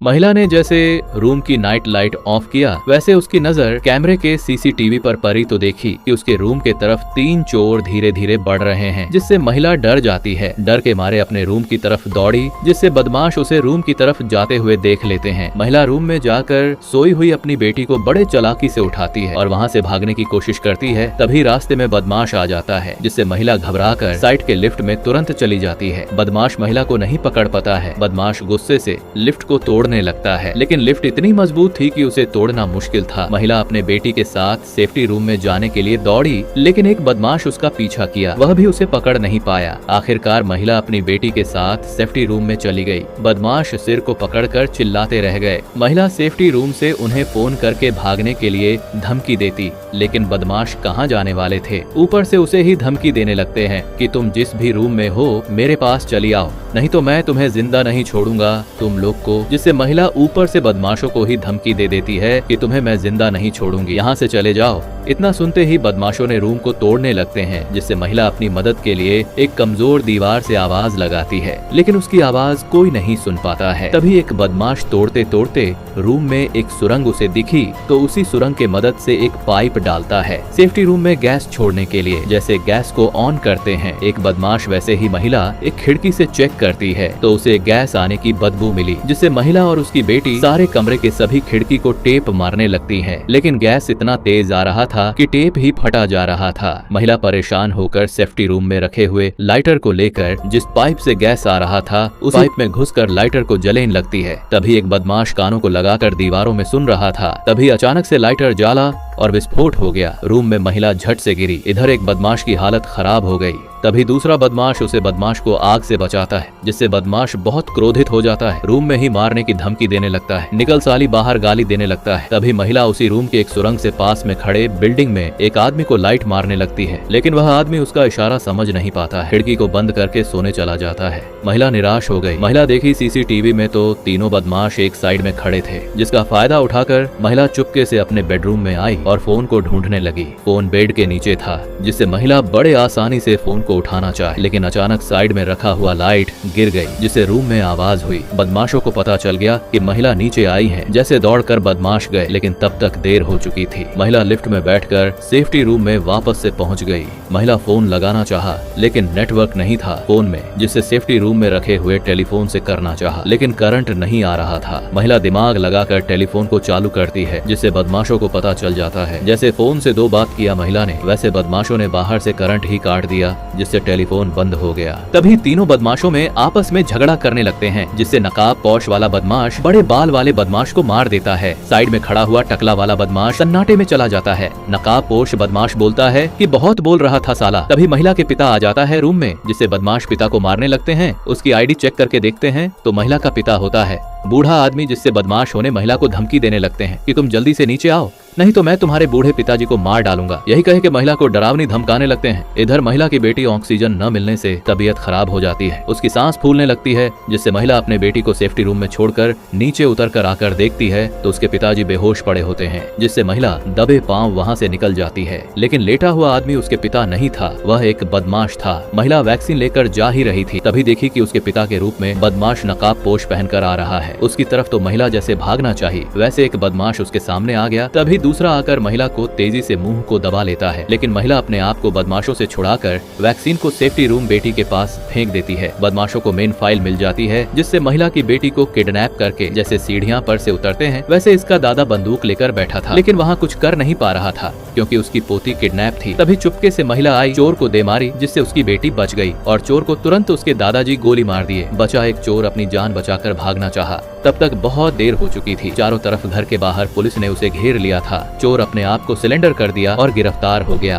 महिला ने जैसे रूम की नाइट लाइट ऑफ किया, वैसे उसकी नजर कैमरे के सीसीटीवी पर पड़ी तो देखी कि उसके रूम के तरफ 3 चोर धीरे धीरे बढ़ रहे हैं, जिससे महिला डर जाती है। डर के मारे अपने रूम की तरफ दौड़ी, जिससे बदमाश उसे रूम की तरफ जाते हुए देख लेते हैं। महिला रूम में जाकर सोई हुई अपनी बेटी को बड़े चालाकी से उठाती है और वहाँ से भागने की कोशिश करती है। तभी रास्ते में बदमाश आ जाता है, जिससे महिला घबराकर साइड के लिफ्ट में तुरंत चली जाती है। बदमाश महिला को नहीं पकड़ पाता है। बदमाश गुस्से से लिफ्ट को तोड़ने लगता है, लेकिन लिफ्ट इतनी मजबूत थी कि उसे तोड़ना मुश्किल था। महिला अपने बेटी के साथ सेफ्टी रूम में जाने के लिए दौड़ी, लेकिन एक बदमाश उसका पीछा किया। वह भी उसे पकड़ नहीं पाया। आखिरकार महिला अपनी बेटी के साथ सेफ्टी रूम में चली गई। बदमाश सिर को पकड़कर चिल्लाते रह गए। महिला सेफ्टी रूम से उन्हें फोन करके भागने के लिए धमकी देती, लेकिन बदमाश कहाँ जाने वाले थे। ऊपर से उसे ही धमकी देने लगते हैं कि तुम जिस भी रूम में हो मेरे पास चली आओ, नहीं तो मैं तुम्हें जिंदा नहीं छोड़ूंगा तुम लोग को। जिससे महिला ऊपर से बदमाशों को ही धमकी दे देती है कि तुम्हें मैं जिंदा नहीं छोड़ूंगी, यहाँ से चले जाओ। इतना सुनते ही बदमाशों ने रूम को तोड़ने लगते हैं, जिससे महिला अपनी मदद के लिए एक कमजोर दीवार से आवाज लगाती है, लेकिन उसकी आवाज कोई नहीं सुन पाता है। तभी एक बदमाश तोड़ते तोड़ते रूम में एक सुरंग उसे दिखी, तो उसी सुरंग के मदद से एक पाइप डालता है सेफ्टी रूम में गैस छोड़ने के लिए। जैसे गैस को ऑन करते हैं एक बदमाश, वैसे ही महिला एक खिड़की से चेक करती है तो उसे गैस आने की बदबू मिली, जिससे महिला और उसकी बेटी सारे कमरे के सभी खिड़की को टेप मारने लगती है। लेकिन गैस इतना तेज आ रहा था कि टेप ही फटा जा रहा था। महिला परेशान होकर सेफ्टी रूम में रखे हुए लाइटर को लेकर जिस पाइप से गैस आ रहा था उस पाइप में घुसकर लाइटर को जलेने लगती है। तभी एक बदमाश कानों को लगाकर दीवारों में सुन रहा था। तभी अचानक से लाइटर जला और विस्फोट हो गया। रूम में महिला झट से गिरी। इधर एक बदमाश की हालत खराब हो गई। तभी दूसरा बदमाश उसे बदमाश को आग से बचाता है, जिससे बदमाश बहुत क्रोधित हो जाता है। रूम में ही मारने की धमकी देने लगता है। निकल साली बाहर गाली देने लगता है। तभी महिला उसी रूम के एक सुरंग से पास में खड़े बिल्डिंग में एक आदमी को लाइट मारने लगती है, लेकिन वह आदमी उसका इशारा समझ नहीं पाता है। खिड़की को बंद करके सोने चला जाता है। महिला निराश हो गई। महिला देखी सीसीटीवी में तो तीनों बदमाश एक साइड में खड़े थे, जिसका फायदा उठाकर महिला चुपके से अपने बेडरूम में आई और फोन को ढूंढने लगी। फोन बेड के नीचे था, जिससे महिला बड़े आसानी से फोन को उठाना चाहे, लेकिन अचानक साइड में रखा हुआ लाइट गिर गई, जिससे रूम में आवाज हुई। बदमाशों को पता चल गया कि महिला नीचे आई है। जैसे दौड़कर बदमाश गए, लेकिन तब तक देर हो चुकी थी। महिला लिफ्ट में बैठकर सेफ्टी रूम में वापस से पहुंच गई। महिला फोन लगाना चाहा, लेकिन नेटवर्क नहीं था फोन में, जिससे सेफ्टी रूम में रखे हुए टेलीफोन से करना चाहा, लेकिन करंट नहीं आ रहा था। महिला दिमाग लगाकर टेलीफोन को चालू करती है, जिससे बदमाशों को पता चल जाता है। जैसे फोन से 2 बात किया महिला ने, वैसे बदमाशों ने बाहर से करंट ही काट दिया, जिससे टेलीफोन बंद हो गया। तभी तीनों बदमाशों में आपस में झगड़ा करने लगते हैं, जिससे नकाब पोश वाला बदमाश बड़े बाल वाले बदमाश को मार देता है। साइड में खड़ा हुआ टकला वाला बदमाश सन्नाटे में चला जाता है। नकाब पोश बदमाश बोलता है कि बहुत बोल रहा था साला। तभी महिला के पिता आ जाता है रूम में, जिससे बदमाश पिता को मारने लगते हैं। उसकी आईडी चेक करके देखते हैं तो महिला का पिता होता है बूढ़ा आदमी, जिससे बदमाश होने महिला को धमकी देने लगते हैं कि तुम जल्दी से नीचे आओ, नहीं तो मैं तुम्हारे बूढ़े पिताजी को मार डालूंगा। यही कह के महिला को डरावनी धमकाने लगते हैं। इधर महिला की बेटी ऑक्सीजन न मिलने से तबीयत खराब हो जाती है। उसकी सांस फूलने लगती है, जिससे महिला अपने बेटी को सेफ्टी रूम में छोड़कर नीचे उतर कर आकर देखती है तो उसके पिताजी बेहोश पड़े होते हैं, जिससे महिला दबे पांव वहाँ से निकल जाती है। लेकिन लेटा हुआ आदमी उसके पिता नहीं था, वह एक बदमाश था। महिला वैक्सीन लेकर जा ही रही थी, तभी देखी कि उसके पिता के रूप में बदमाश नकाब पोश पहनकर आ रहा है। उसकी तरफ तो महिला जैसे भागना चाहिए, वैसे एक बदमाश उसके सामने आ गया। तभी दूसरा आकर महिला को तेजी से मुंह को दबा लेता है, लेकिन महिला अपने आप को बदमाशों से छुड़ाकर वैक्सीन को सेफ्टी रूम बेटी के पास फेंक देती है। बदमाशों को मेन फाइल मिल जाती है, जिससे महिला की बेटी को किडनैप करके जैसे सीढ़ियां पर से उतरते हैं, वैसे इसका दादा बंदूक लेकर बैठा था, लेकिन वहाँ कुछ कर नहीं पा रहा था क्योंकि उसकी पोती किडनैप थी। तभी चुपके से महिला आई, चोर को दे मारी, जिससे उसकी बेटी बच गई और चोर को तुरंत उसके दादाजी गोली मार दिए। बचा एक चोर अपनी जान बचाकर भागना चाहा, तब तक बहुत देर हो चुकी थी। चारों तरफ घर के बाहर पुलिस ने उसे घेर लिया था। चोर अपने आप को सिलेंडर कर दिया और गिरफ्तार हो गया।